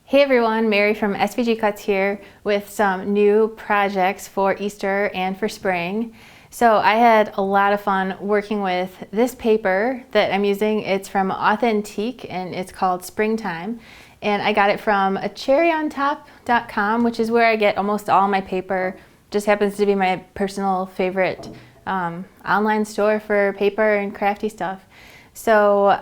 Hey everyone, Mary from SVG Cuts here with some new projects for Easter and for spring. So I had a lot of fun working with this paper that I'm using. It's from Authentique and it's called Springtime. And I got it from cherryontop.com, which is where I get almost all my paper. Just happens to be my personal favorite online store for paper and crafty stuff. So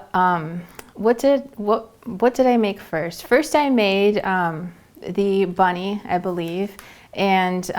what did I make first? First I made the bunny, I believe, and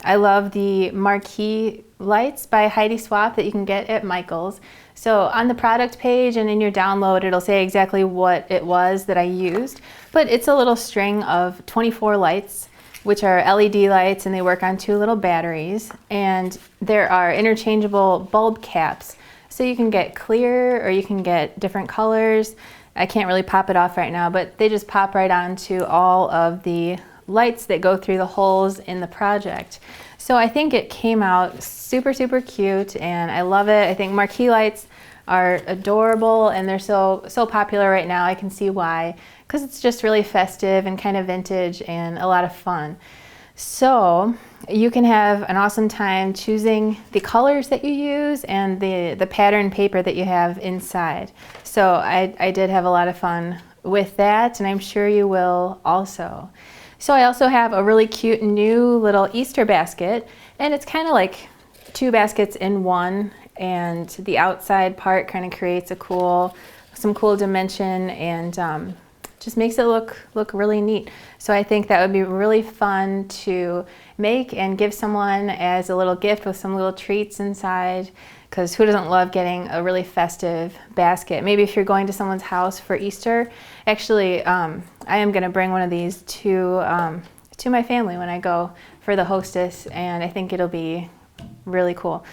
I love the Marquee lights by Heidi Swap that you can get at Michael's. So on the product page and in your download it'll say exactly what it was that I used, but it's a little string of 24 lights, which are LED lights, and they work on 2 little batteries, and there are interchangeable bulb caps. So you can get clear or you can get different colors. I can't really pop it off right now, but they just pop right onto all of the lights that go through the holes in the project. So I think it came out super, super cute and I love it. I think Marquee lights are adorable and they're so popular right now. I can see why, because it's just really festive and kind of vintage and a lot of fun. So you can have an awesome time choosing the colors that you use and the pattern paper that you have inside. So I did have a lot of fun with that, and I'm sure you will also. So I also have a really cute new little Easter basket, and it's kind of like 2 baskets in one, and the outside part kind of creates some cool dimension and just makes it look really neat. So I think that would be really fun to make and give someone as a little gift with some little treats inside, because who doesn't love getting a really festive basket? Maybe if you're going to someone's house for Easter. Actually, I am going to bring one of these to my family when I go for the hostess, and I think it'll be really cool.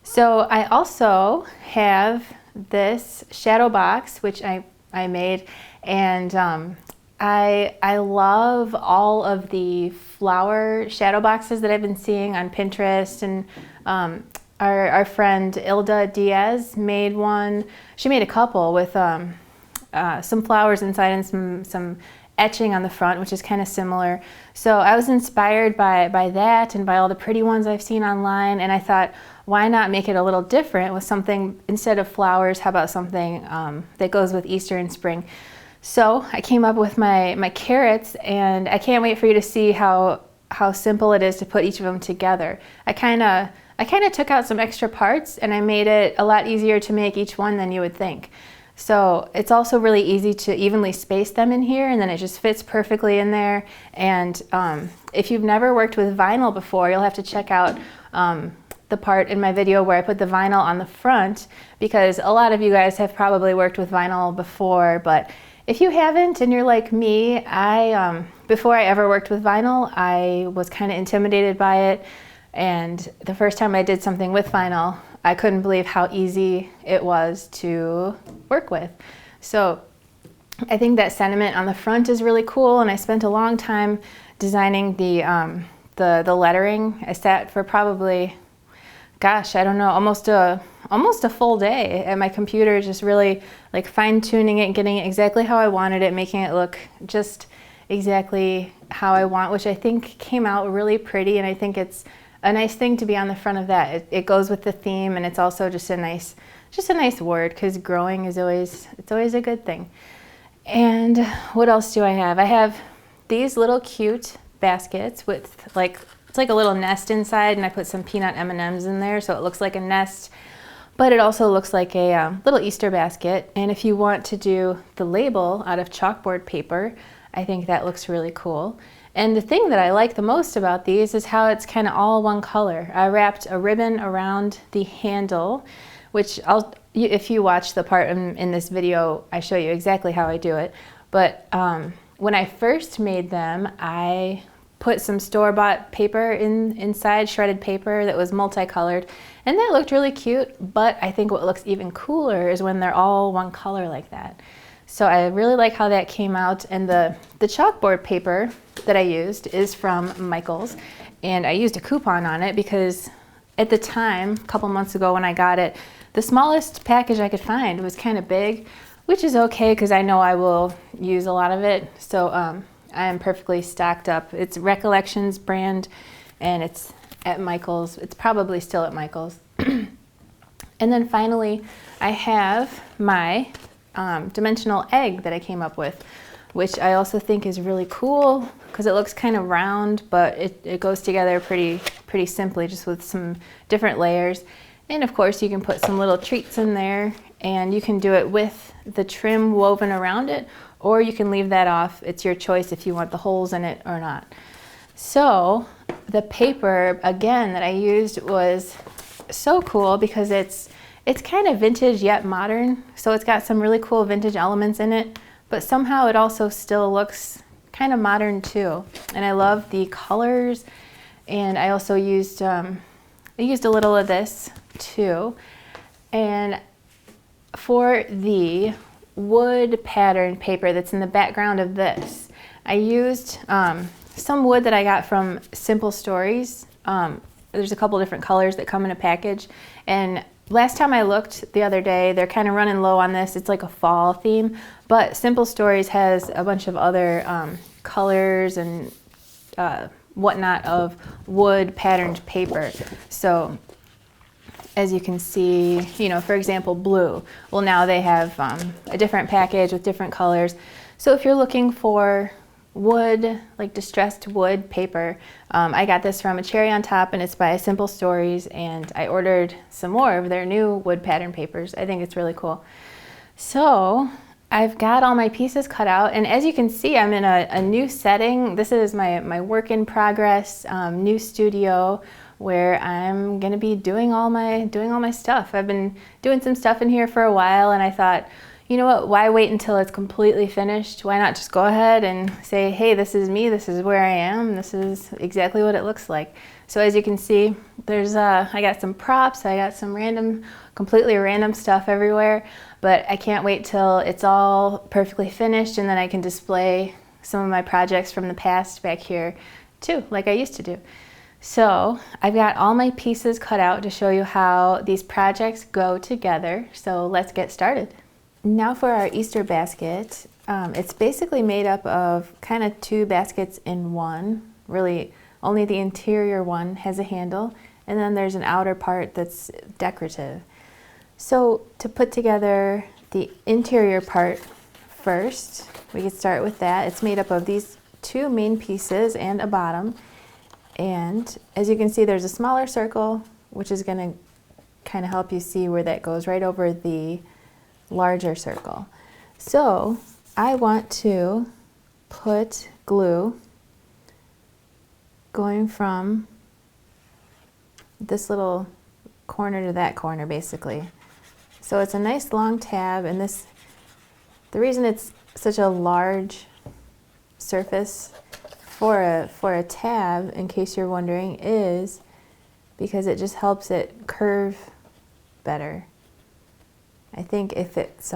So I also have this shadow box, which I made, and I love all of the flower shadow boxes that I've been seeing on Pinterest, and our friend Ilda Diaz made one. She made a couple with some flowers inside and some etching on the front, which is kind of similar. So I was inspired by that and by all the pretty ones I've seen online, and I thought, why not make it a little different with something, instead of flowers, how about something that goes with Easter and spring? So I came up with my carrots, and I can't wait for you to see how simple it is to put each of them together. I kind of took out some extra parts and I made it a lot easier to make each one than you would think. So it's also really easy to evenly space them in here, and then it just fits perfectly in there. And if you've never worked with vinyl before, you'll have to check out the part in my video where I put the vinyl on the front, because a lot of you guys have probably worked with vinyl before, but if you haven't and you're like me, before I ever worked with vinyl, I was kind of intimidated by it. And the first time I did something with vinyl, I couldn't believe how easy it was to work with. So I think that sentiment on the front is really cool, and I spent a long time designing the lettering. I sat for probably, gosh, I don't know, almost a full day at my computer, just really like fine-tuning it, getting it exactly how I wanted it, making it look just exactly how I want, which I think came out really pretty, and I think it's a nice thing to be on the front of that. It goes with the theme, and it's also just a nice word, because growing is always a good thing. And what else do I have? I have these little cute baskets with it's like a little nest inside, and I put some peanut M&Ms in there so it looks like a nest, but it also looks like a little Easter basket. And if you want to do the label out of chalkboard paper, I think that looks really cool. And the thing that I like the most about these is how it's kind of all one color. I wrapped a ribbon around the handle, which if you watch the part in this video, I show you exactly how I do it. But when I first made them, I put some store-bought paper inside, shredded paper that was multicolored, and that looked really cute. But I think what looks even cooler is when they're all one color like that. So I really like how that came out. And the chalkboard paper that I used is from Michael's, and I used a coupon on it because at the time, a couple months ago when I got it, the smallest package I could find was kind of big, which is okay because I know I will use a lot of it. So I'm perfectly stocked up. It's Recollections brand, and it's at Michael's. It's probably still at Michael's. And then finally, I have my dimensional egg that I came up with, which I also think is really cool because it looks kind of round, but it goes together pretty simply, just with some different layers. And of course, you can put some little treats in there, and you can do it with the trim woven around it, or you can leave that off. It's your choice if you want the holes in it or not. So the paper, again, that I used was so cool because it's kind of vintage yet modern. So it's got some really cool vintage elements in it, but somehow it also still looks kind of modern too. And I love the colors. And I also used I used a little of this too. And for the wood pattern paper that's in the background of this, I used some wood that I got from Simple Stories. There's a couple different colors that come in a package, and last time I looked the other day, they're kind of running low on this. It's like a fall theme, but Simple Stories has a bunch of other colors and whatnot of wood patterned paper. So as you can see, you know, for example, blue. Well, now they have a different package with different colors. So if you're looking for wood, like distressed wood paper, I got this from A Cherry on Top, and it's by Simple Stories, and I ordered some more of their new wood pattern papers. I think it's really cool. So I've got all my pieces cut out, and as you can see, I'm in a new setting. This is my work in progress, new studio, where I'm gonna be doing all my stuff. I've been doing some stuff in here for a while, and I thought, you know what, why wait until it's completely finished? Why not just go ahead and say, hey, this is me, this is where I am, this is exactly what it looks like. So as you can see, there's I got some props, I got some completely random stuff everywhere, but I can't wait till it's all perfectly finished, and then I can display some of my projects from the past back here too, like I used to do. So I've got all my pieces cut out to show you how these projects go together. So let's get started. Now for our Easter basket. It's basically made up of kind of two baskets in one. Really, only the interior one has a handle, and then there's an outer part that's decorative. So to put together the interior part first, we can start with that. It's made up of these two main pieces and a bottom. And as you can see, there's a smaller circle, which is going to kind of help you see where that goes right over the larger circle. So I want to put glue going from this little corner to that corner, basically. So it's a nice long tab, and the reason it's such a large surface for a tab, in case you're wondering, is because it just helps it curve better. I think if it's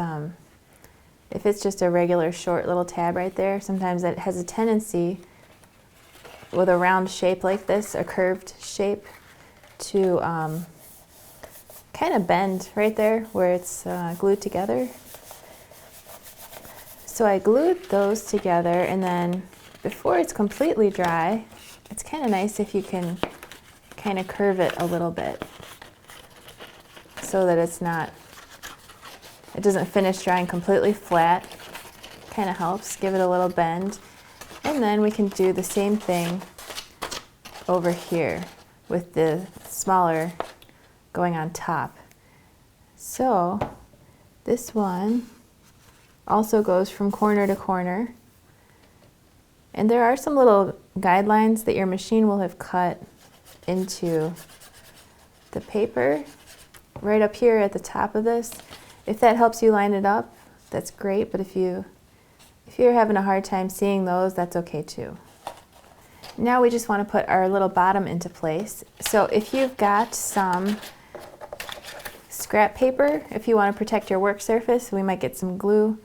just a regular short little tab right there, sometimes it has a tendency with a round shape like this, a curved shape, to kind of bend right there where it's glued together. So I glued those together, and then before it's completely dry, it's kind of nice if you can kind of curve it a little bit so that it doesn't finish drying completely flat. Kind of helps give it a little bend. And then we can do the same thing over here with the smaller going on top. So this one also goes from corner to corner. And there are some little guidelines that your machine will have cut into the paper right up here at the top of this. If that helps you line it up, that's great, but if you're having a hard time seeing those, that's okay too. Now we just want to put our little bottom into place. So if you've got some scrap paper, if you want to protect your work surface, we might get some glue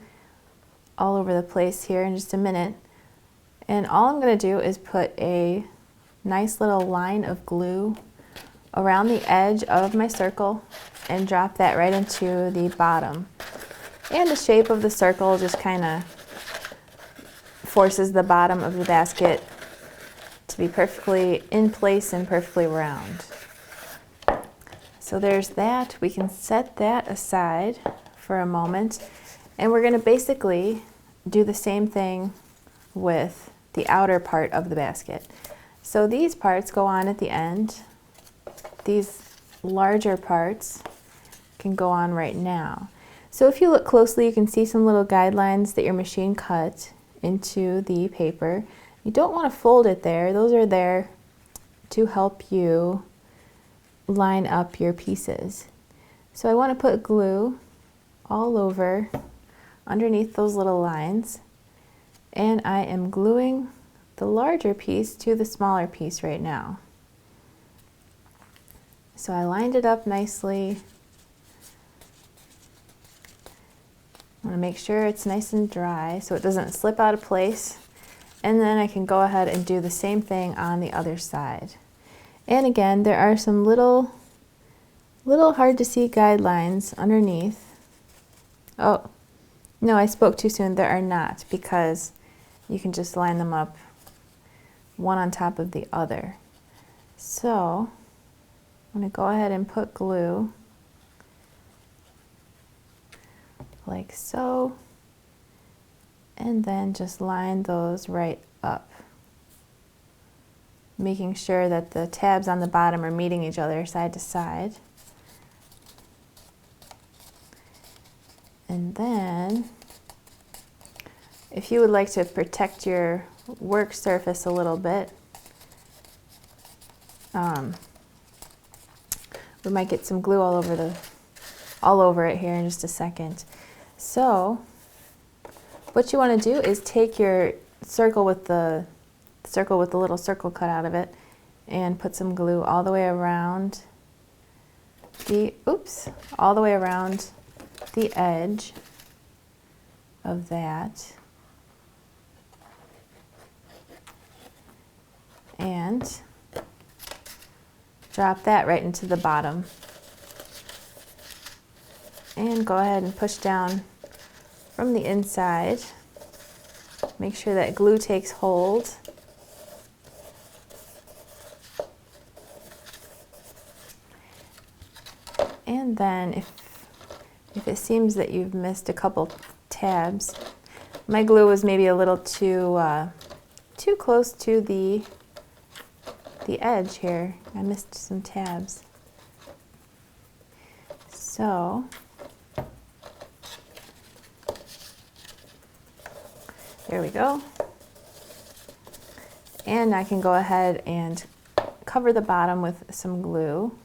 all over the place here in just a minute. And all I'm going to do is put a nice little line of glue around the edge of my circle and drop that right into the bottom. And the shape of the circle just kind of forces the bottom of the basket to be perfectly in place and perfectly round. So there's that. We can set that aside for a moment, and we're going to basically do the same thing with the outer part of the basket. So these parts go on at the end. These larger parts can go on right now. So if you look closely, you can see some little guidelines that your machine cut into the paper. You don't want to fold it there. Those are there to help you line up your pieces. So I want to put glue all over underneath those little lines, and I am gluing the larger piece to the smaller piece right now. So I lined it up nicely. I want to make sure it's nice and dry so it doesn't slip out of place, and then I can go ahead and do the same thing on the other side. And again, there are some little hard to see guidelines underneath. Oh, no, I spoke too soon. There are not, because you can just line them up one on top of the other. So I'm going to go ahead and put glue like so, and then just line those right up, making sure that the tabs on the bottom are meeting each other side to side. And then, if you would like to protect your work surface a little bit, we might get some glue all over it here in just a second. So what you want to do is take your circle with the little circle cut out of it and put some glue all the way around the edge of that, and drop that right into the bottom, and go ahead and push down from the inside. Make sure that glue takes hold. And then if it seems that you've missed a couple tabs, my glue was maybe a little too close to the edge here. I missed some tabs. So there we go. And I can go ahead and cover the bottom with some glue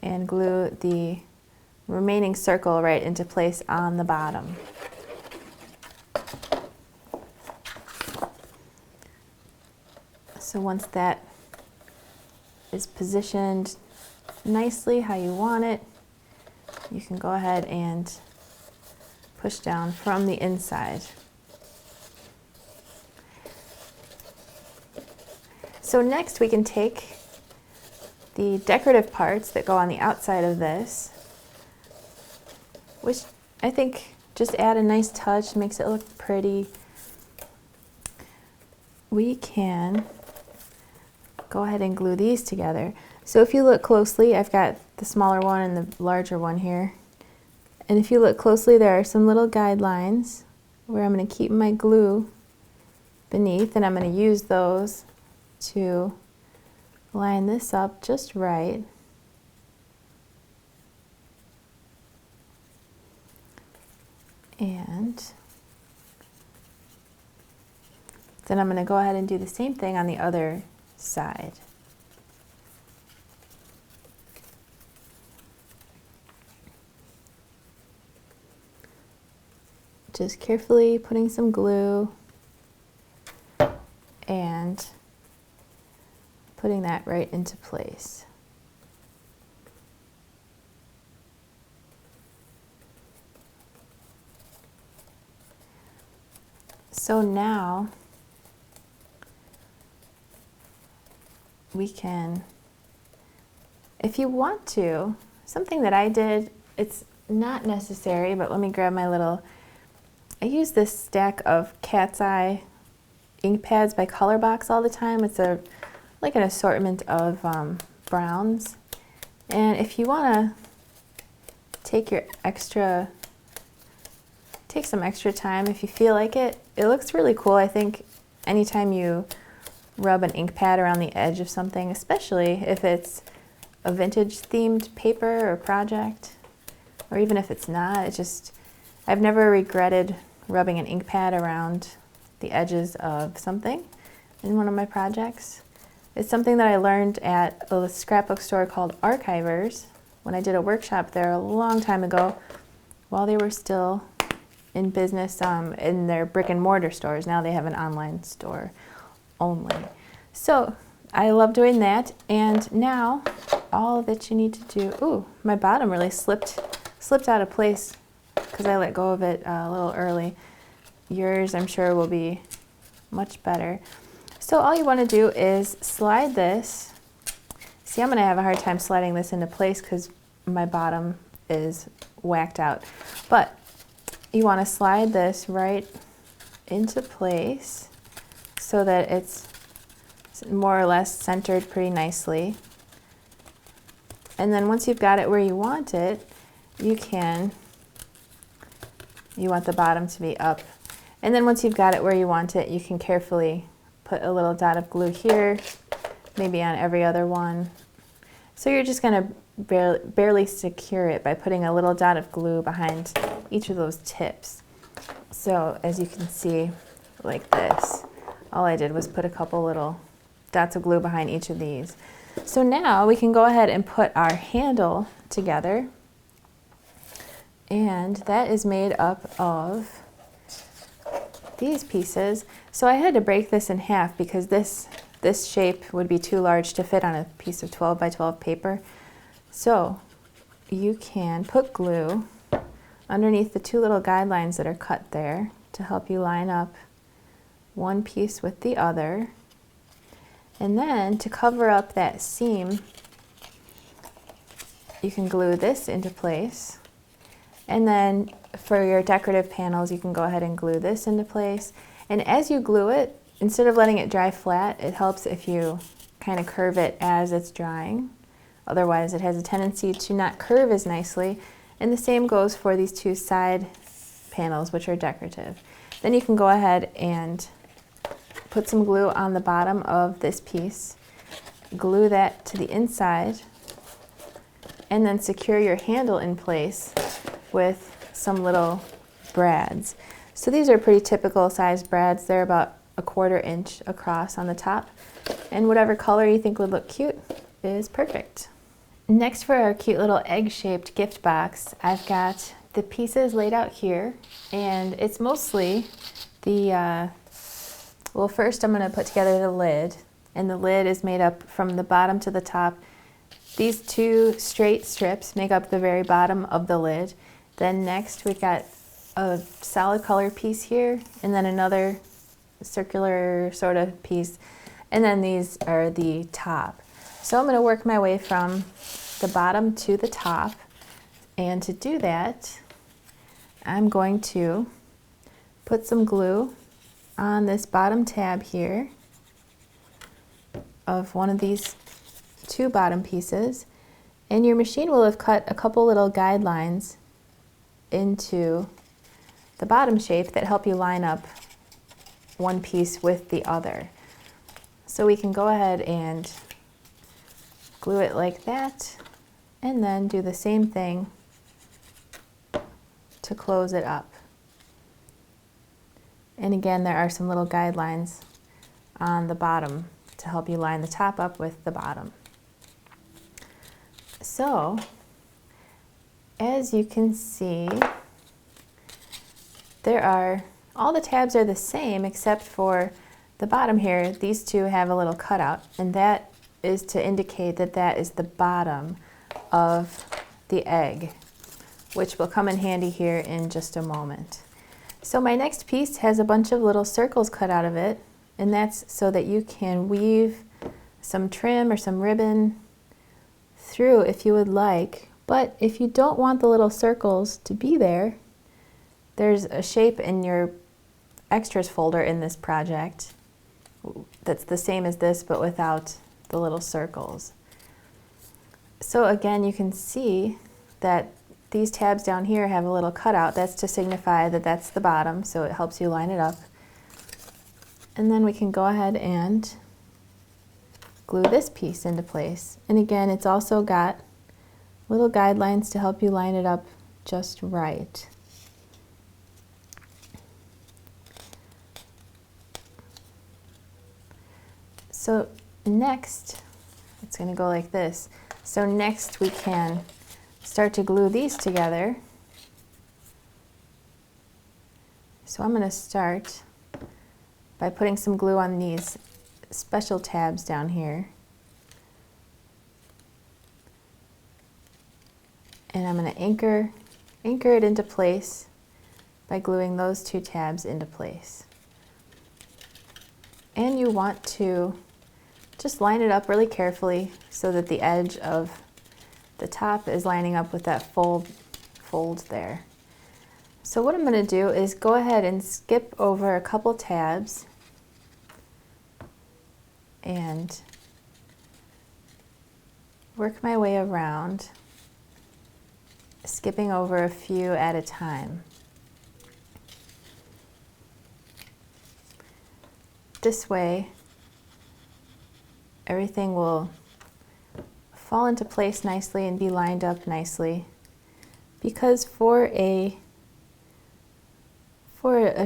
and glue the remaining circle right into place on the bottom. So once that is positioned nicely how you want it, you can go ahead and push down from the inside. So next we can take the decorative parts that go on the outside of this, which I think just add a nice touch, makes it look pretty. We can go ahead and glue these together. So if you look closely, I've got the smaller one and the larger one here. And if you look closely, there are some little guidelines where I'm going to keep my glue beneath, and I'm going to use those to line this up just right. And then I'm going to go ahead and do the same thing on the other side. Just carefully putting some glue and putting that right into place. So now we can, if you want to, something that I did, it's not necessary, but let me grab my little I use this stack of Cat's Eye ink pads by Colorbox all the time. It's like an assortment of browns. And if you want to take some extra time if you feel like it, it looks really cool. I think anytime you rub an ink pad around the edge of something, especially if it's a vintage themed paper or project, or even if it's not, I've never regretted rubbing an ink pad around the edges of something in one of my projects. It's something that I learned at a scrapbook store called Archivers when I did a workshop there a long time ago while they were still in business in their brick and mortar stores. Now they have an online store only. So I love doing that, and now all that you need to do, ooh, my bottom really slipped out of place because I let go of it a little early. Yours, I'm sure, will be much better. So all you want to do is slide this. See, I'm going to have a hard time sliding this into place because my bottom is whacked out. But you want to slide this right into place so that it's more or less centered pretty nicely. And then once you've got it where you want it, you want the bottom to be up. And then once you've got it where you want it, you can carefully put a little dot of glue here, maybe on every other one. So you're just going to barely secure it by putting a little dot of glue behind each of those tips. So as you can see, like this, all I did was put a couple little dots of glue behind each of these. So now we can go ahead and put our handle together, and that is made up of these pieces. So I had to break this in half because this shape would be too large to fit on a piece of 12 by 12 paper. So you can put glue underneath the two little guidelines that are cut there to help you line up one piece with the other. And then to cover up that seam, you can glue this into place. And then for your decorative panels, you can go ahead and glue this into place. And as you glue it, instead of letting it dry flat, it helps if you kind of curve it as it's drying. Otherwise, it has a tendency to not curve as nicely. And the same goes for these two side panels, which are decorative. Then you can go ahead and put some glue on the bottom of this piece, glue that to the inside, and then secure your handle in place with some little brads. So these are pretty typical size brads. They're about 1/4 inch across on the top, and whatever color you think would look cute is perfect. Next, for our cute little egg-shaped gift box, I've got the pieces laid out here, and it's mostly the well, first I'm going to put together the lid, and the lid is made up from the bottom to the top. These two straight strips make up the very bottom of the lid. Then next we've got a solid color piece here, and then another circular sort of piece, and then these are the top. So I'm going to work my way from the bottom to the top, and to do that I'm going to put some glue on this bottom tab here of one of these two bottom pieces, and your machine will have cut a couple little guidelines into the bottom shape that help you line up one piece with the other. So we can go ahead and glue it like that, and then do the same thing to close it up. And again, there are some little guidelines on the bottom to help you line the top up with the bottom. So, as you can see, all the tabs are the same except for the bottom here. These two have a little cutout, and that is to indicate that that is the bottom of the egg, which will come in handy here in just a moment. So my next piece has a bunch of little circles cut out of it, and that's so that you can weave some trim or some ribbon through, if you would like. But if you don't want the little circles to be there, There's a shape in your extras folder in this project that's the same as this but without the little circles. So again, you can see that these tabs down here have a little cutout. That's to signify that that's the bottom, so it helps you line it up. And then we can go ahead and glue this piece into place. And again, it's also got little guidelines to help you line it up just right. So next, it's going to go like this. So next we can start to glue these together. So I'm going to start by putting some glue on these special tabs down here. And I'm going to anchor it into place by gluing those two tabs into place. And you want to just line it up really carefully so that the edge of the top is lining up with that fold there. So what I'm going to do is go ahead and skip over a couple tabs and work my way around, skipping over a few at a time. This way, everything will fall into place nicely and be lined up nicely. Because for a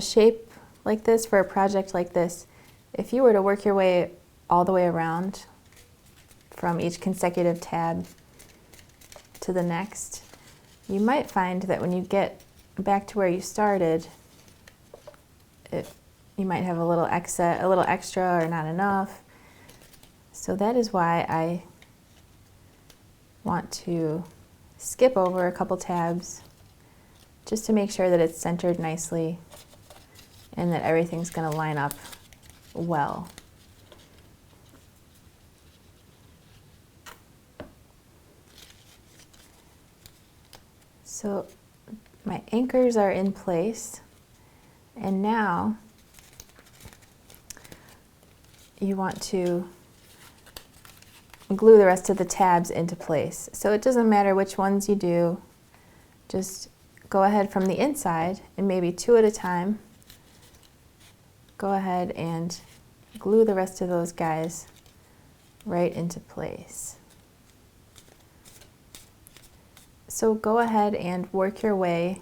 shape like this, for a project like this, if you were to work your way all the way around from each consecutive tab to the next, you might find that when you get back to where you started, you might have a little extra or not enough. So that is why I want to skip over a couple tabs just to make sure that it's centered nicely and that everything's going to line up well. So my anchors are in place, and now you want to glue the rest of the tabs into place. So it doesn't matter which ones you do, just go ahead from the inside and maybe two at a time. Go ahead and glue the rest of those guys right into place. So go ahead and work your way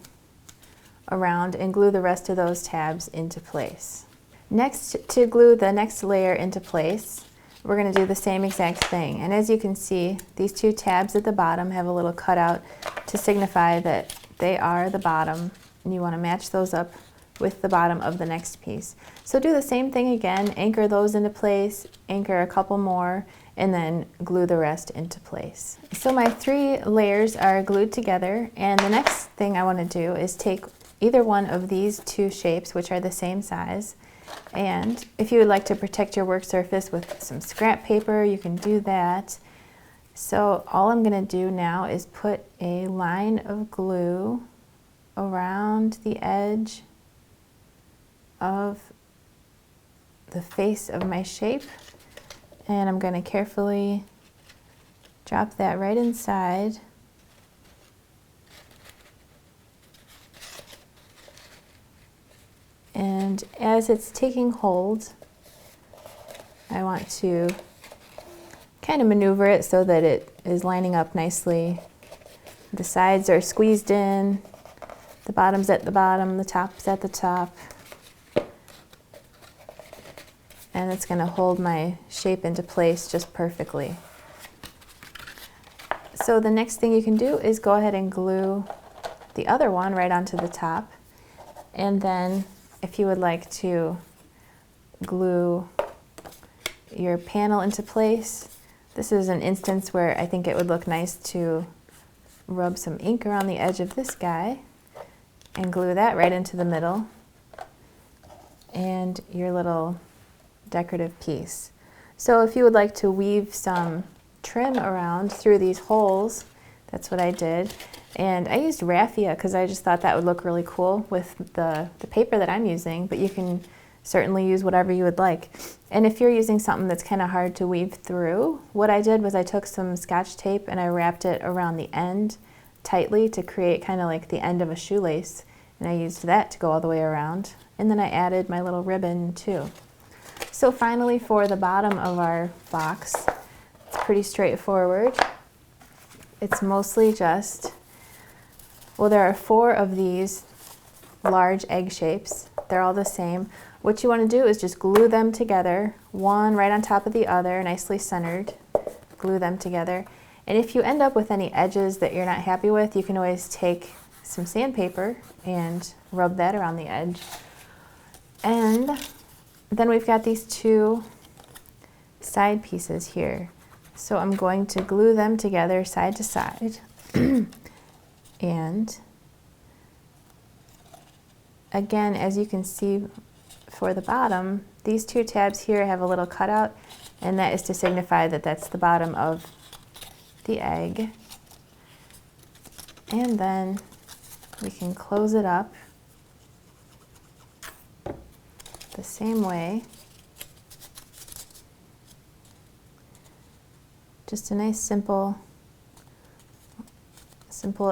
around and glue the rest of those tabs into place. Next, to glue the next layer into place, we're going to do the same exact thing. And as you can see, these two tabs at the bottom have a little cutout to signify that they are the bottom, and you want to match those up with the bottom of the next piece. So do the same thing again, anchor those into place, anchor a couple more, and then glue the rest into place. So my 3 layers are glued together, and the next thing I want to do is take either one of these 2 shapes, which are the same size, and if you would like to protect your work surface with some scrap paper, you can do that. So all I'm going to do now is put a line of glue around the edge of the face of my shape, and I'm going to carefully drop that right inside. And as it's taking hold, I want to kind of maneuver it so that it is lining up nicely. The sides are squeezed in, the bottom's at the bottom, the top's at the top. And it's going to hold my shape into place just perfectly. So the next thing you can do is go ahead and glue the other one right onto the top. And then if you would like to glue your panel into place, this is an instance where I think it would look nice to rub some ink around the edge of this guy and glue that right into the middle and your little decorative piece. So if you would like to weave some trim around through these holes, That's what I did. And I used raffia because I just thought that would look really cool with the paper that I'm using, but you can certainly use whatever you would like. And if you're using something that's kind of hard to weave through, what I did was I took some Scotch tape and I wrapped it around the end tightly to create kind of like the end of a shoelace. And I used that to go all the way around. And then I added my little ribbon too. So finally, for the bottom of our box, it's pretty straightforward. It's mostly just, well, there are 4 of these large egg shapes. They're all the same. What you want to do is just glue them together, one right on top of the other, nicely centered. Glue them together. And if you end up with any edges that you're not happy with, you can always take some sandpaper and rub that around the edge. And then we've got these 2 side pieces here. So I'm going to glue them together side to side. And again, as you can see for the bottom, these 2 tabs here have a little cutout, and that is to signify that that's the bottom of the egg. And then we can close it up the same way. Just a nice simple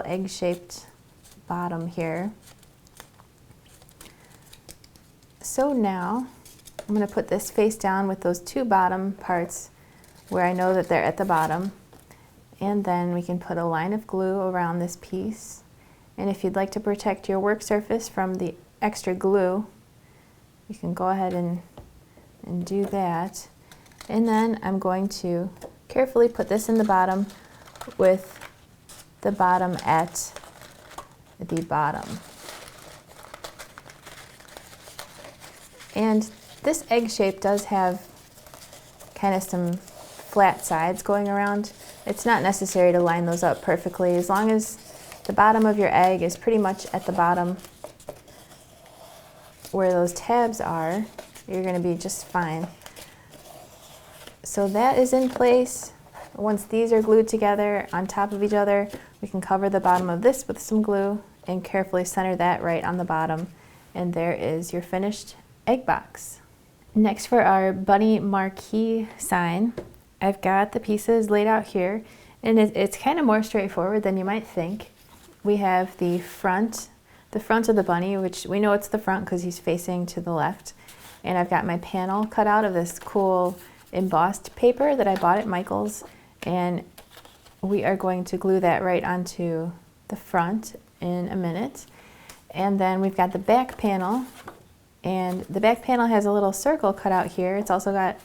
egg-shaped bottom here. So now I'm going to put this face down with those 2 bottom parts where I know that they're at the bottom. And then we can put a line of glue around this piece. And if you'd like to protect your work surface from the extra glue, you can go ahead and do that. And then I'm going to carefully put this in the bottom with the bottom at the bottom. And this egg shape does have kind of some flat sides going around. It's not necessary to line those up perfectly. As long as the bottom of your egg is pretty much at the bottom where those tabs are, you're going to be just fine. So that is in place. Once these are glued together on top of each other, we can cover the bottom of this with some glue and carefully center that right on the bottom. And there is your finished egg box. Next, for our bunny marquee sign, I've got the pieces laid out here, and it's kind of more straightforward than you might think. We have the front of the bunny, which we know it's the front because he's facing to the left. And I've got my panel cut out of this cool embossed paper that I bought at Michael's, and we are going to glue that right onto the front in a minute. And then we've got the back panel, and the back panel has a little circle cut out here. It's also got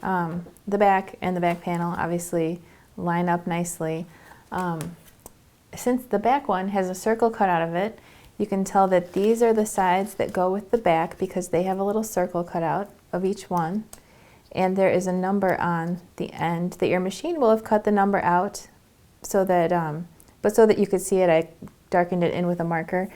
the back and the back panel obviously line up nicely. Since the back one has a circle cut out of it, you can tell that these are the sides that go with the back because they have a little circle cut out of each one. And there is a number on the end that your machine will have cut the number out so that, but so that you could see it, I darkened it in with a marker.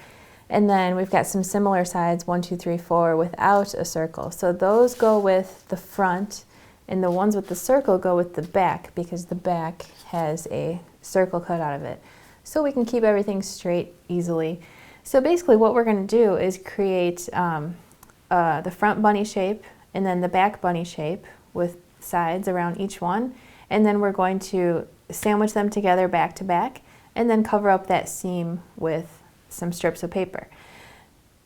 And then we've got some similar sides, 1, 2, 3, 4, without a circle. So those go with the front, and the ones with the circle go with the back because the back has a circle cut out of it. So we can keep everything straight easily. So basically what we're going to do is create the front bunny shape and then the back bunny shape with sides around each one. And then we're going to sandwich them together back to back and then cover up that seam with some strips of paper.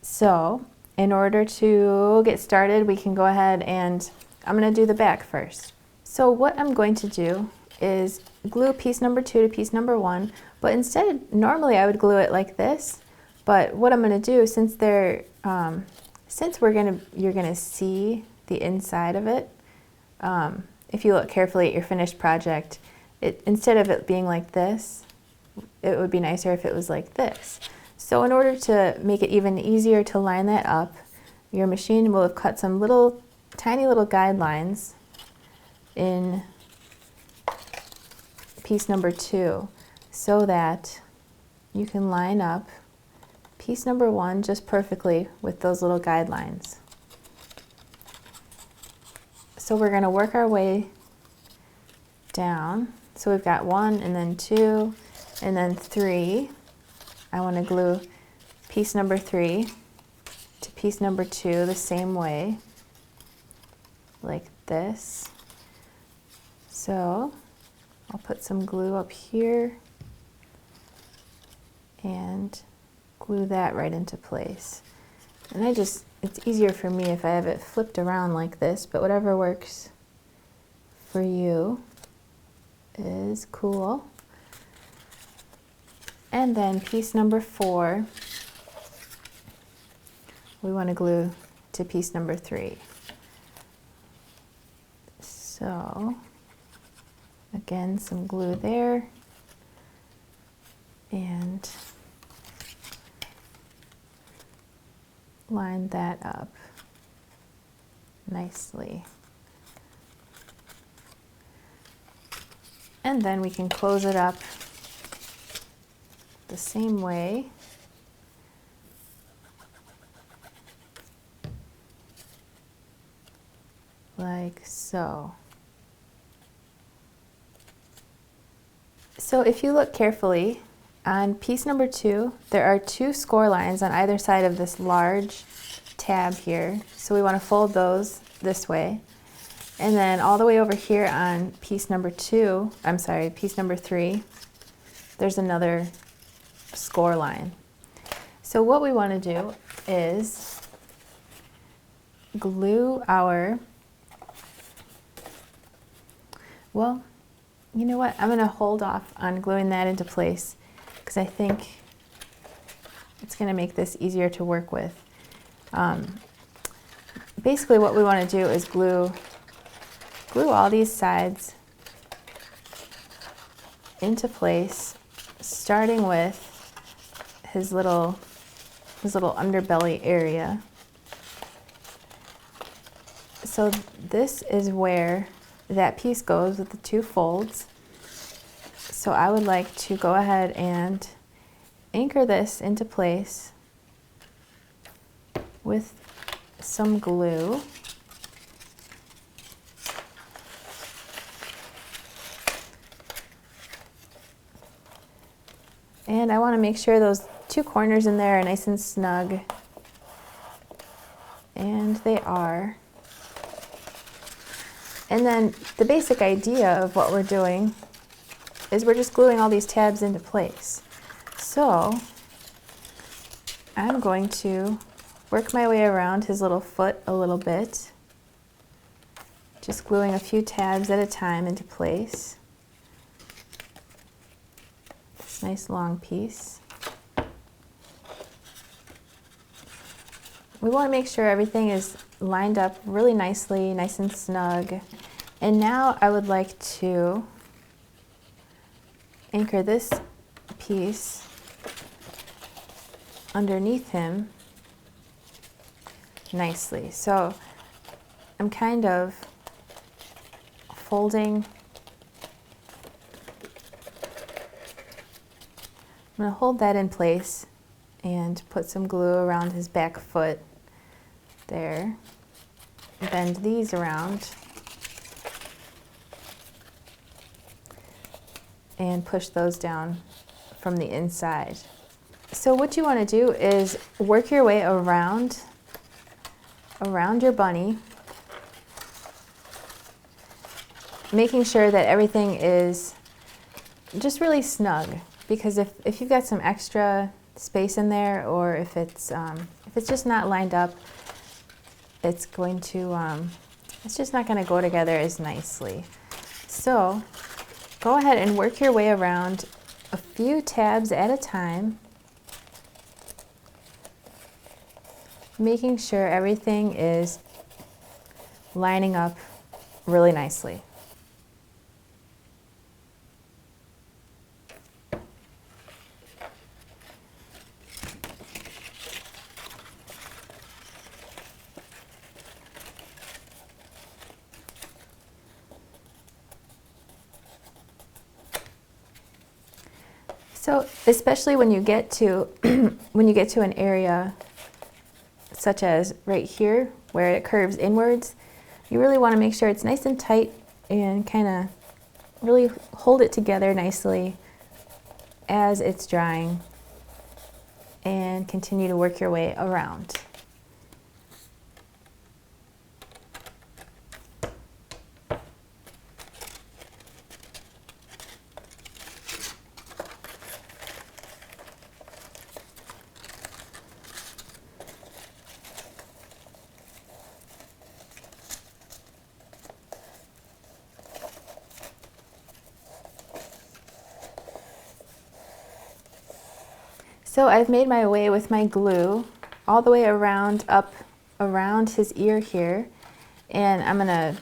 So in order to get started, we can go ahead and I'm going to do the back first. So what I'm going to do is glue piece number 2 to piece number 1, but instead, normally I would glue it like this, but what I'm going to do, since you're going to see the inside of it, if you look carefully at your finished project, instead of it being like this, it would be nicer if it was like this. So in order to make it even easier to line that up, your machine will have cut some tiny little guidelines in piece number 2 so that you can line up piece number 1 just perfectly with those little guidelines. So we're going to work our way down. So we've got 1 and then 2 And then 3, I want to glue piece number 3 to piece number 2 the same way, like this. So I'll put some glue up here and glue that right into place. And it's easier for me if I have it flipped around like this, but whatever works for you is cool. And then piece number 4, we want to glue to piece number 3. So again, some glue there, and line that up nicely. And then we can close it up the same way. Like so. So if you look carefully, on piece number 2, there are 2 score lines on either side of this large tab here. So we want to fold those this way. And then all the way over here on piece number 3, there's another score line. So what we want to do is glue our, well, you know what? I'm going to hold off on gluing that into place because I think it's going to make this easier to work with. Basically what we want to do is glue all these sides into place, starting with his little underbelly area. So this is where that piece goes with the 2 folds. So I would like to go ahead and anchor this into place with some glue. And I want to make sure those 2 corners in there are nice and snug. And they are. And then the basic idea of what we're doing is we're just gluing all these tabs into place. So I'm going to work my way around his little foot a little bit, just gluing a few tabs at a time into place. This nice long piece. We want to make sure everything is lined up really nicely, nice and snug. And now I would like to anchor this piece underneath him nicely. So I'm kind of folding. I'm going to hold that in place and put some glue around his back foot there. Bend these around and push those down from the inside. So what you want to do is work your way around your bunny, making sure that everything is just really snug, because if you've got some extra space in there, or if it's just not lined up, it's just not going to go together as nicely. So go ahead and work your way around a few tabs at a time, making sure everything is lining up really nicely. So especially when you get to an area such as right here where it curves inwards, you really want to make sure it's nice and tight and kind of really hold it together nicely as it's drying and continue to work your way around. So I've made my way with my glue all the way around, up around his ear here. And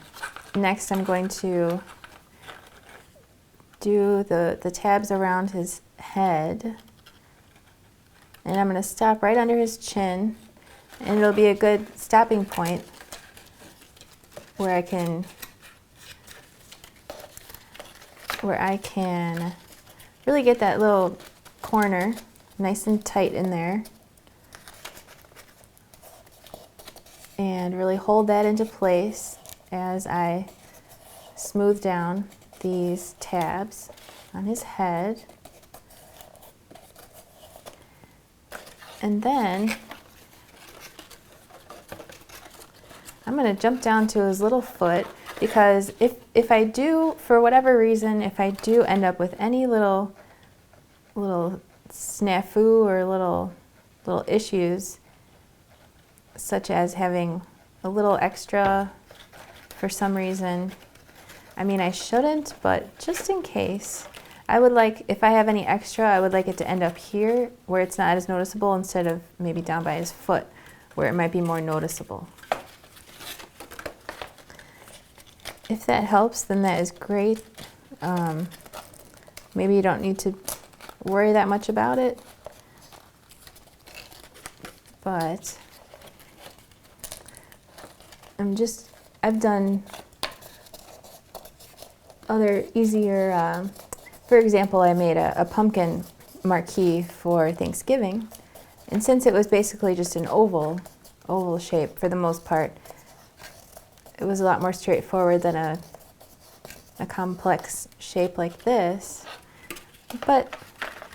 next I'm going to do the tabs around his head. And I'm going to stop right under his chin. And it'll be a good stopping point where I can really get that little corner nice and tight in there, and really hold that into place as I smooth down these tabs on his head. And then I'm going to jump down to his little foot, because if I do, for whatever reason, if I do end up with any little snafu or little issues, such as having a little extra for some reason, I mean, I shouldn't, but just in case, I would like, if I have any extra, I would like it to end up here where it's not as noticeable, instead of maybe down by his foot where it might be more noticeable. If that helps, then that is great. Maybe you don't need to worry that much about it, but I've done other easier, for example, I made a pumpkin marquee for Thanksgiving, and since it was basically just an oval shape for the most part, it was a lot more straightforward than a complex shape like this, but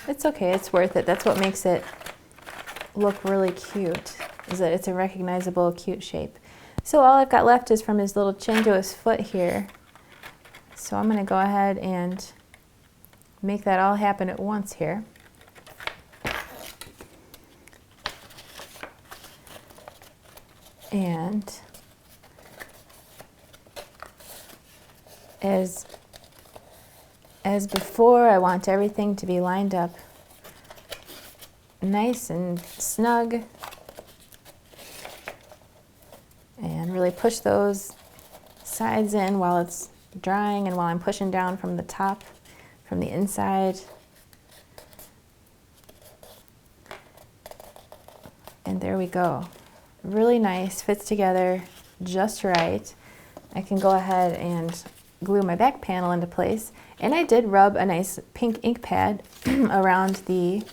it's okay, it's worth it. That's what makes it look really cute, is that it's a recognizable, cute shape. So all I've got left is from his little chin to his foot here. So I'm going to go ahead and make that all happen at once here. And as before, I want everything to be lined up nice and snug, and really push those sides in while it's drying and while I'm pushing down from the top, from the inside. And there we go. Really nice, fits together just right. I can go ahead and glue my back panel into place, and I did rub a nice pink ink pad around the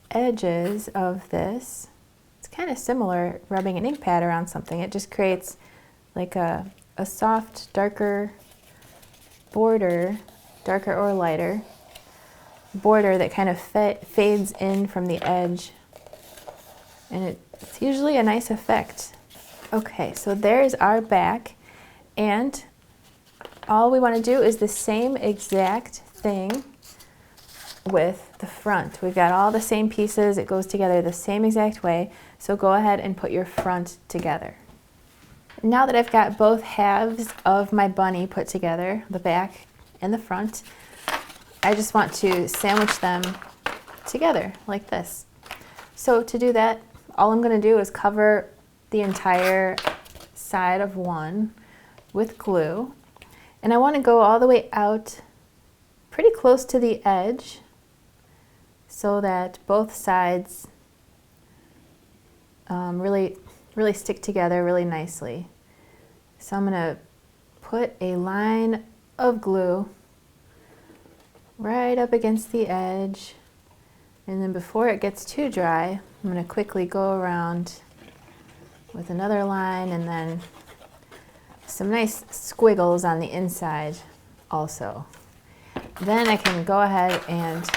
edges of this. It's kind of similar, rubbing an ink pad around something. It just creates like a soft, darker border, darker or lighter border that kind of fades in from the edge, and it's usually a nice effect. Okay, so there's our back, and all we want to do is the same exact thing with the front. We've got all the same pieces, it goes together the same exact way, so go ahead and put your front together. Now that I've got both halves of my bunny put together, the back and the front, I just want to sandwich them together like this. So to do that, all I'm going to do is cover the entire side of one with glue. And I want to go all the way out pretty close to the edge so that both sides really stick together really nicely. So I'm going to put a line of glue right up against the edge, and then before it gets too dry, I'm going to quickly go around with another line, and then some nice squiggles on the inside also. Then I can go ahead and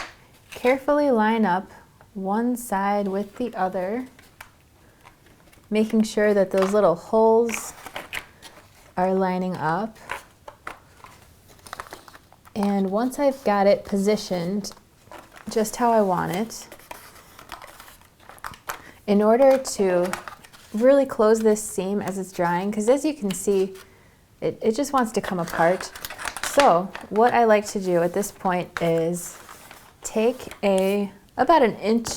carefully line up one side with the other, making sure that those little holes are lining up. And once I've got it positioned just how I want it, in order to really close this seam as it's drying, because as you can see, it just wants to come apart. So what I like to do at this point is take about an inch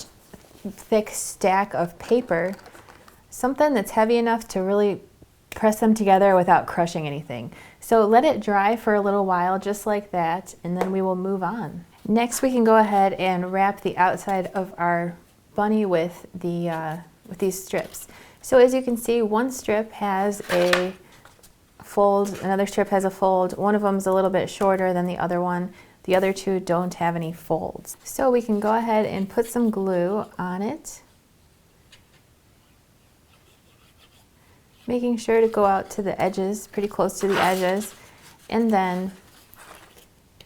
thick stack of paper, something that's heavy enough to really press them together without crushing anything. So let it dry for a little while just like that, and then we will move on. Next we can go ahead and wrap the outside of our bunny with these strips. So as you can see, one strip has a fold, another strip has a fold. One of them is a little bit shorter than the other one. The other two don't have any folds. So we can go ahead and put some glue on it, making sure to go out to the edges, pretty close to the edges, and then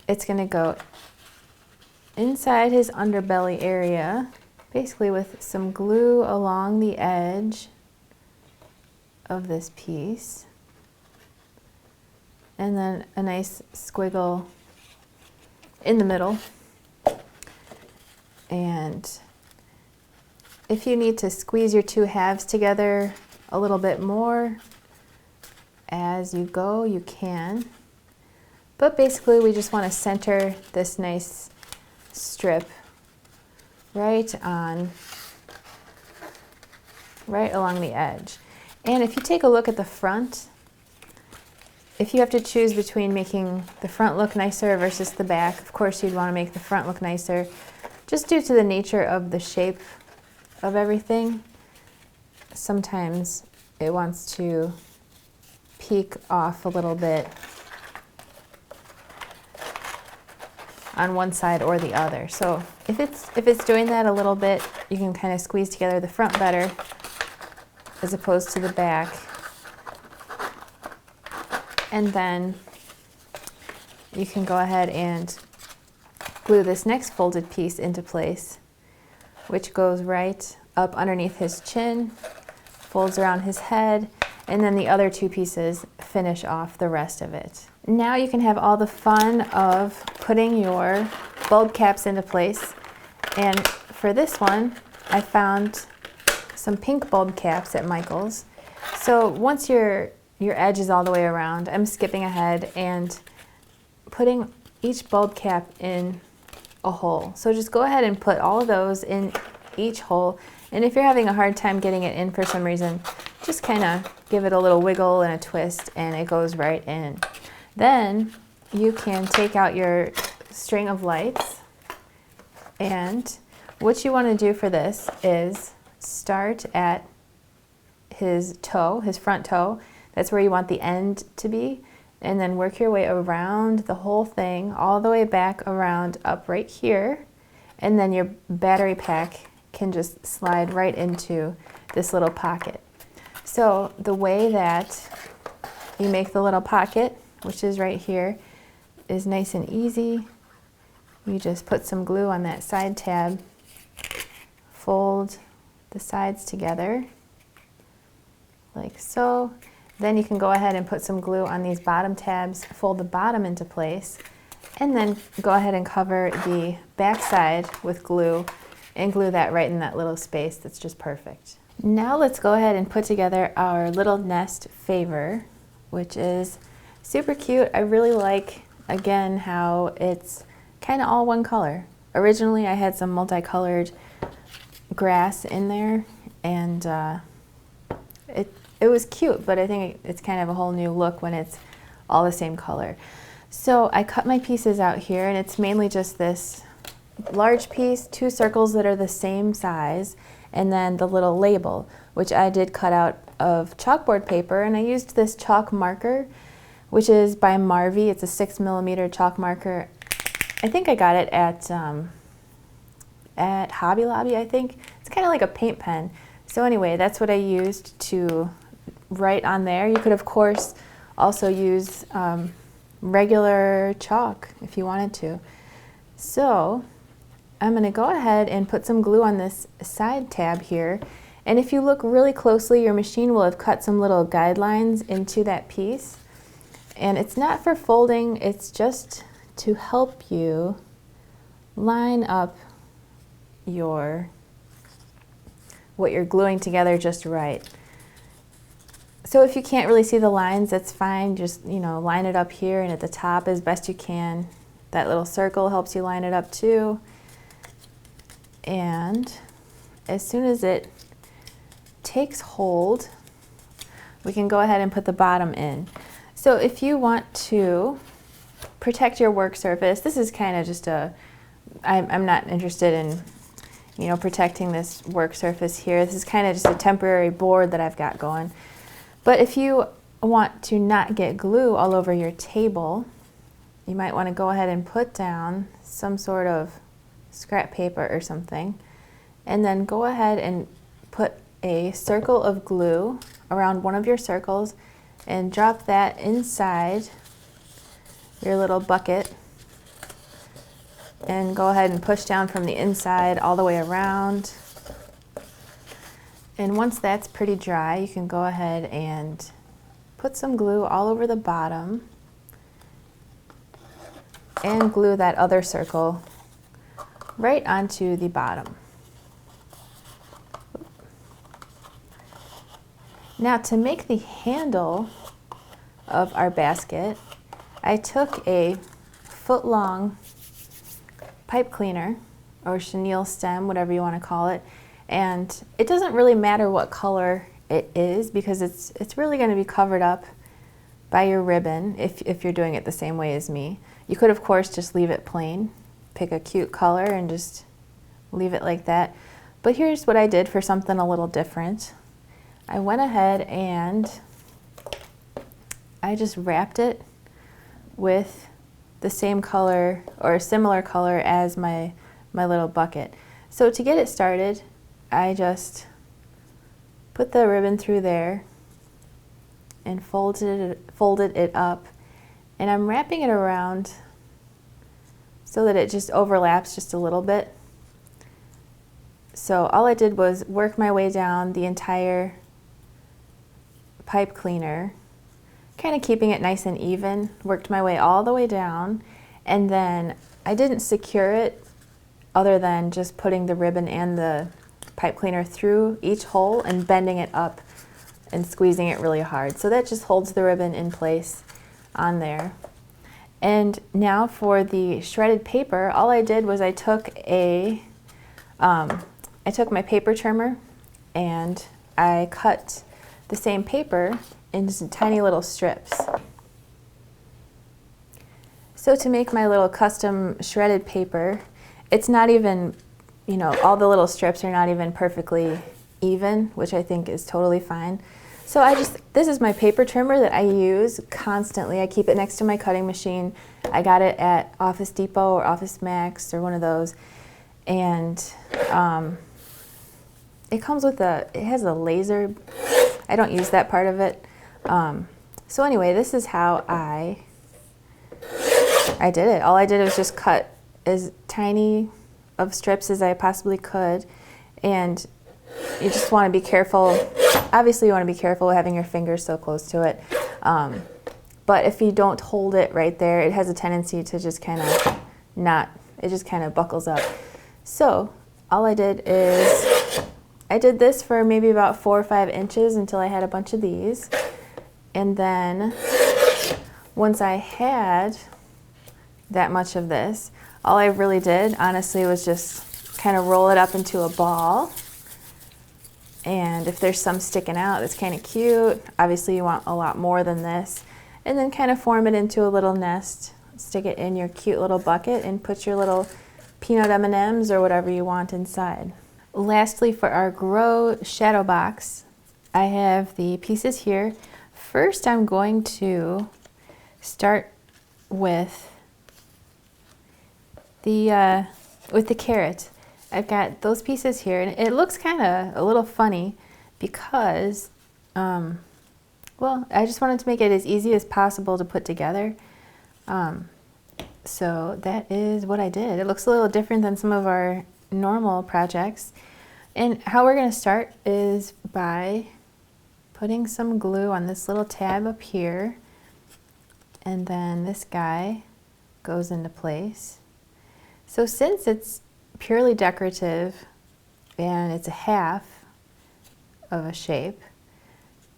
it's going to go inside his underbelly area, basically with some glue along the edge of this piece, and then a nice squiggle in the middle. And if you need to squeeze your two halves together a little bit more as you go, you can. But basically we just want to center this nice strip right along the edge. And if you take a look at the front, if you have to choose between making the front look nicer versus the back, of course you'd want to make the front look nicer, just due to the nature of the shape of everything. Sometimes it wants to peek off a little bit on one side or the other. So if it's doing that a little bit, you can kind of squeeze together the front better as opposed to the back. And then you can go ahead and glue this next folded piece into place, which goes right up underneath his chin, folds around his head, and then the other two pieces finish off the rest of it. Now you can have all the fun of putting your bulb caps into place. And for this one, I found some pink bulb caps at Michael's. So once your edge is all the way around, I'm skipping ahead and putting each bulb cap in a hole. So just go ahead and put all of those in each hole. And if you're having a hard time getting it in for some reason, just kind of give it a little wiggle and a twist and it goes right in. Then you can take out your string of lights, and what you want to do for this is start at his toe, his front toe. That's where you want the end to be, and then work your way around the whole thing, all the way back around up right here, and then your battery pack can just slide right into this little pocket. So the way that you make the little pocket, which is right here, is nice and easy. You just put some glue on that side tab, fold the sides together like so. Then you can go ahead and put some glue on these bottom tabs, fold the bottom into place, and then go ahead and cover the back side with glue and glue that right in that little space. That's just perfect. Now let's go ahead and put together our little nest favor, which is super cute. I really like, again, how it's kind of all one color. Originally I had some multicolored grass in there, and it was cute, but I think it's kind of a whole new look when it's all the same color. So I cut my pieces out here, and it's mainly just this large piece, two circles that are the same size, and then the little label, which I did cut out of chalkboard paper, and I used this chalk marker, which is by Marquee. It's a 6mm chalk marker. I think I got it at Hobby Lobby, I think. It's kind of like a paint pen. So anyway, that's what I used to write on there. You could, of course, also use regular chalk if you wanted to. So I'm going to go ahead and put some glue on this side tab here. And if you look really closely, your machine will have cut some little guidelines into that piece. And it's not for folding, it's just to help you line up what you're gluing together just right. So if you can't really see the lines, that's fine. Just, line it up here and at the top as best you can. That little circle helps you line it up too. And as soon as it takes hold, we can go ahead and put the bottom in. So if you want to protect your work surface, this is kind of just I'm not interested in, protecting this work surface here. This is kind of just a temporary board that I've got going. But if you want to not get glue all over your table, you might want to go ahead and put down some sort of scrap paper or something, and then go ahead and put a circle of glue around one of your circles and drop that inside your little bucket, and go ahead and push down from the inside all the way around. And once that's pretty dry, you can go ahead and put some glue all over the bottom and glue that other circle right onto the bottom. Now to make the handle of our basket, I took a foot-long pipe cleaner or chenille stem, whatever you want to call it, and it doesn't really matter what color it is because it's really going to be covered up by your ribbon if you're doing it the same way as me. You could of course just leave it plain, pick a cute color and just leave it like that. But here's what I did for something a little different. I went ahead and I just wrapped it with the same color or a similar color as my little bucket. So to get it started, I just put the ribbon through there and folded it up, and I'm wrapping it around so that it just overlaps just a little bit. So all I did was work my way down the entire pipe cleaner, kind of keeping it nice and even, worked my way all the way down, and then I didn't secure it other than just putting the ribbon and the pipe cleaner through each hole and bending it up and squeezing it really hard. So that just holds the ribbon in place on there. And now for the shredded paper, all I did was I took my paper trimmer and I cut the same paper into tiny little strips. So to make my little custom shredded paper, it's not even, all the little strips are not even perfectly even, which I think is totally fine. So this is my paper trimmer that I use constantly. I keep it next to my cutting machine. I got it at Office Depot or Office Max or one of those. And it comes with it has a laser. I don't use that part of it. So anyway, this is how I did it. All I did was just cut as tiny of strips as I possibly could. And you just want to be careful. Obviously you want to be careful with having your fingers so close to it. But if you don't hold it right there, it has a tendency to just kind of it just kind of buckles up. So all I did is, I did this for maybe about 4 or 5 inches until I had a bunch of these. And then once I had that much of this, all I really did, honestly, was just kind of roll it up into a ball. And if there's some sticking out, that's kind of cute. Obviously, you want a lot more than this. And then kind of form it into a little nest. Stick it in your cute little bucket and put your little peanut M&Ms or whatever you want inside. Lastly, for our Grow shadow box, I have the pieces here. First, I'm going to start with the carrot. I've got those pieces here, and it looks kind of a little funny because, well, I just wanted to make it as easy as possible to put together. So that is what I did. It looks a little different than some of our normal projects. And how we're going to start is by putting some glue on this little tab up here. And then this guy goes into place. So since it's purely decorative and it's a half of a shape,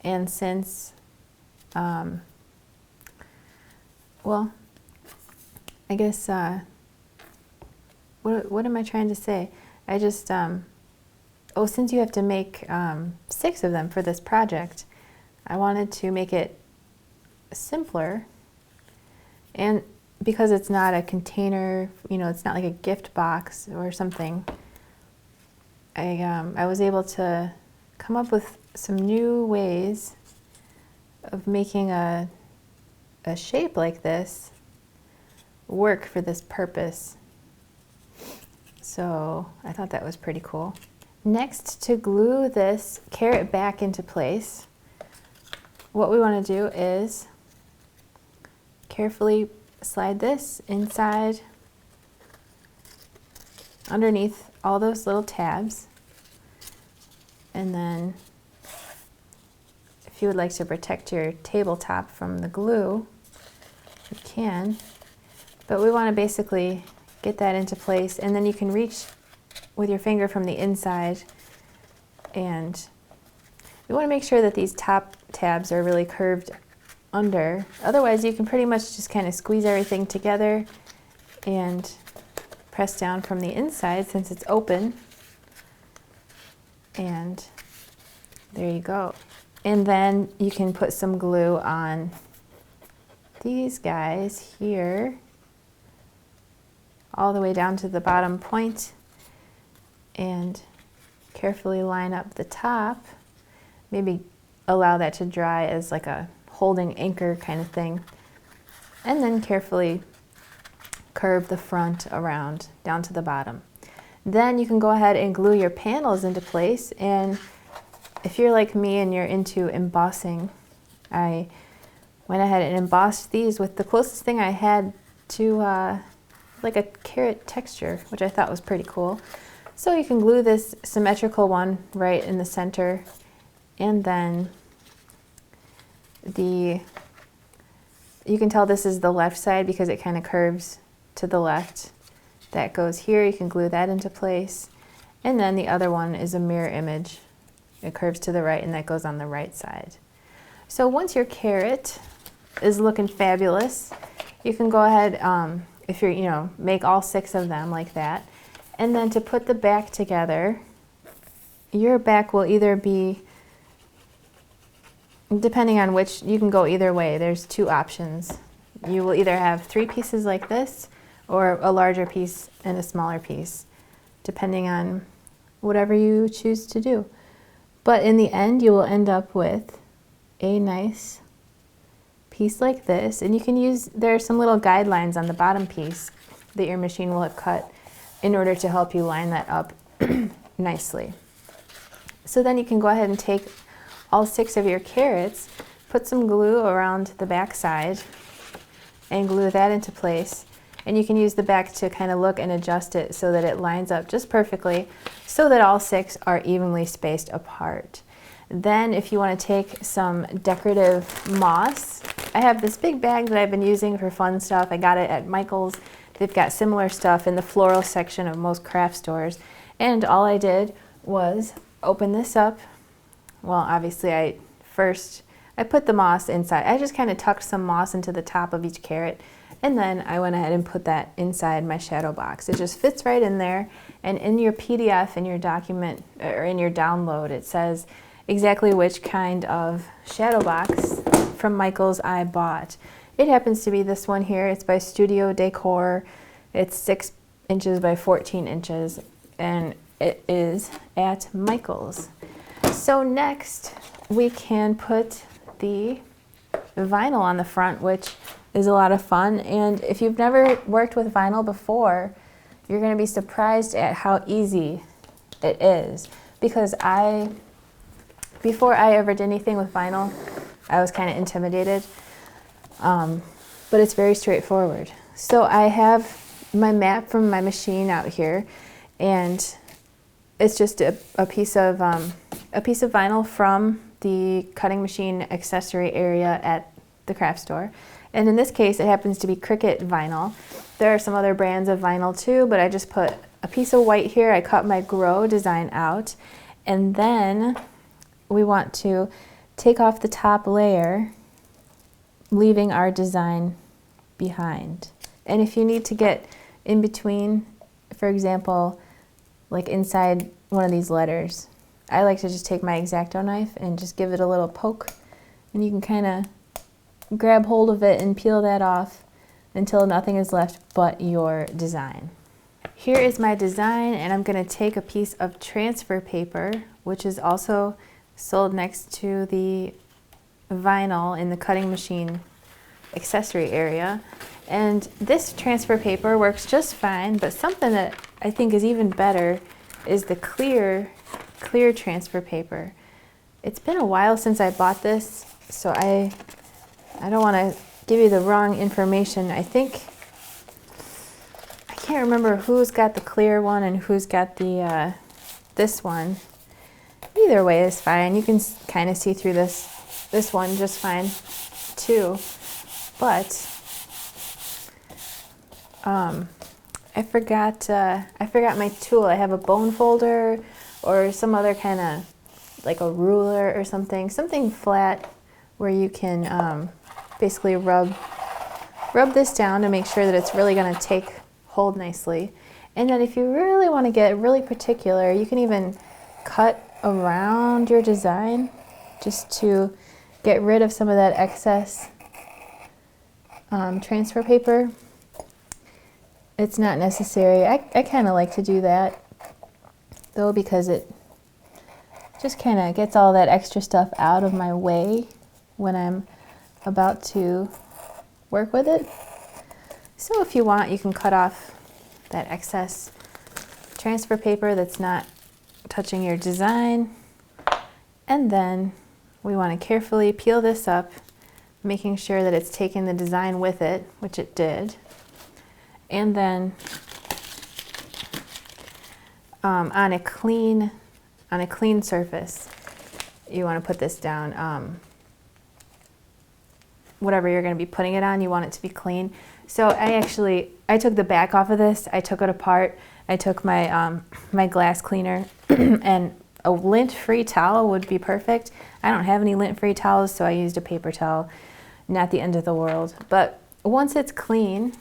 and since, well, I guess, what am I trying to say? I just, oh, since you have to make 6 of them for this project, I wanted to make it simpler. And because it's not a container, you know, it's not like a gift box or something, I was able to come up with some new ways of making a shape like this work for this purpose. So I thought that was pretty cool. Next, to glue this carrot back into place, what we want to do is carefully slide this inside underneath all those little tabs, and then if you would like to protect your tabletop from the glue, you can, but we want to basically get that into place, and then you can reach with your finger from the inside, and you want to make sure that these top tabs are really curved under. Otherwise, you can pretty much just kind of squeeze everything together and press down from the inside since it's open. And there you go. And then you can put some glue on these guys here, all the way down to the bottom point, and carefully line up the top. Maybe allow that to dry as like a holding anchor kind of thing, and then carefully curve the front around down to the bottom. Then you can go ahead and glue your panels into place, and if you're like me and you're into embossing, I went ahead and embossed these with the closest thing I had to like a carrot texture, which I thought was pretty cool. So you can glue this symmetrical one right in the center, and then you can tell this is the left side because it kind of curves to the left. That goes here, you can glue that into place. And then the other one is a mirror image. It curves to the right, and that goes on the right side. So once your carrot is looking fabulous, you can go ahead, if you're, make all 6 of them like that. And then to put the back together, your back will either be, depending on which, you can go either way. There's 2 options. You will either have 3 pieces like this, or a larger piece and a smaller piece, depending on whatever you choose to do. But in the end, you will end up with a nice piece like this. And you can use, there are some little guidelines on the bottom piece that your machine will have cut in order to help you line that up nicely. So then you can go ahead and take all 6 of your carrots, put some glue around the back side, and glue that into place. And you can use the back to kind of look and adjust it so that it lines up just perfectly, so that all 6 are evenly spaced apart. Then if you want to take some decorative moss, I have this big bag that I've been using for fun stuff. I got it at Michael's. They've got similar stuff in the floral section of most craft stores. And all I did was open this up. Well, obviously I put the moss inside. I just kind of tucked some moss into the top of each carrot, and then I went ahead and put that inside my shadow box. It just fits right in there, and in your PDF, in your document, or in your download, it says exactly which kind of shadow box from Michael's I bought. It happens to be this one here. It's by Studio Decor. It's 6 inches by 14 inches, and it is at Michael's. So next, we can put the vinyl on the front, which is a lot of fun. And if you've never worked with vinyl before, you're going to be surprised at how easy it is. Because before I ever did anything with vinyl, I was kind of intimidated. But it's very straightforward. So I have my map from my machine out here, and it's just a piece of vinyl from the cutting machine accessory area at the craft store. And in this case, it happens to be Cricut vinyl. There are some other brands of vinyl too, but I just put a piece of white here. I cut my grow design out, and then we want to take off the top layer, leaving our design behind. And if you need to get in between, for example, like inside one of these letters, I like to just take my X-Acto knife and just give it a little poke, and you can kind of grab hold of it and peel that off until nothing is left but your design. Here is my design, and I'm going to take a piece of transfer paper, which is also sold next to the vinyl in the cutting machine accessory area. And this transfer paper works just fine, but something that I think is even better is the clear transfer paper. It's been a while since I bought this, so I don't want to give you the wrong information. I can't remember who's got the clear one and who's got the this one. Either way is fine. You can kind of see through this one just fine too. But I forgot my tool. I have a bone folder or some other kind of, like a ruler or something flat where you can basically rub this down to make sure that it's really going to take hold nicely. And then if you really want to get really particular, you can even cut around your design just to get rid of some of that excess transfer paper. It's not necessary. I kind of like to do that though, because it just kind of gets all that extra stuff out of my way when I'm about to work with it. So if you want, you can cut off that excess transfer paper that's not touching your design. And then we want to carefully peel this up, making sure that it's taking the design with it, which it did. And then on a clean surface, you want to put this down. Whatever you're going to be putting it on, you want it to be clean. So I took the back off of this. I took it apart. I took my my glass cleaner and a lint-free towel would be perfect. I don't have any lint-free towels, so I used a paper towel. Not the end of the world. But once it's clean,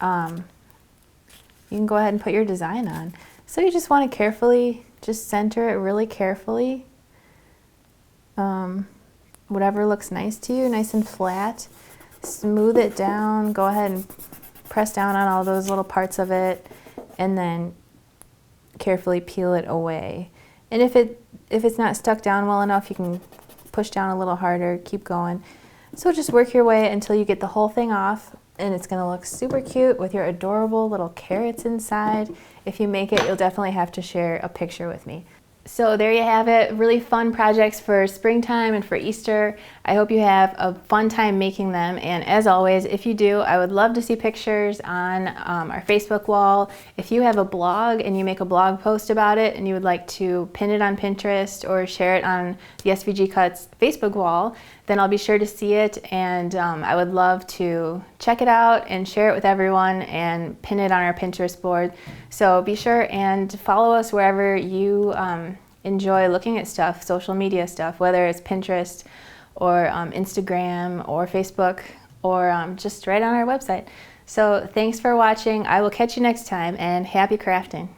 you can go ahead and put your design on. So you just want to carefully, just center it really carefully. Whatever looks nice to you, nice and flat. Smooth it down, go ahead and press down on all those little parts of it, and then carefully peel it away. And if it's not stuck down well enough, you can push down a little harder, keep going. So just work your way until you get the whole thing off, and it's gonna look super cute with your adorable little carrots inside. If you make it, you'll definitely have to share a picture with me. So there you have it, really fun projects for springtime and for Easter. I hope you have a fun time making them, and as always, if you do, I would love to see pictures on our Facebook wall. If you have a blog and you make a blog post about it and you would like to pin it on Pinterest or share it on the SVG Cuts Facebook wall, then I'll be sure to see it, and I would love to check it out and share it with everyone and pin it on our Pinterest board. So be sure and follow us wherever you enjoy looking at stuff, social media stuff, whether it's Pinterest or Instagram or Facebook or just right on our website. So thanks for watching. I will catch you next time, and happy crafting.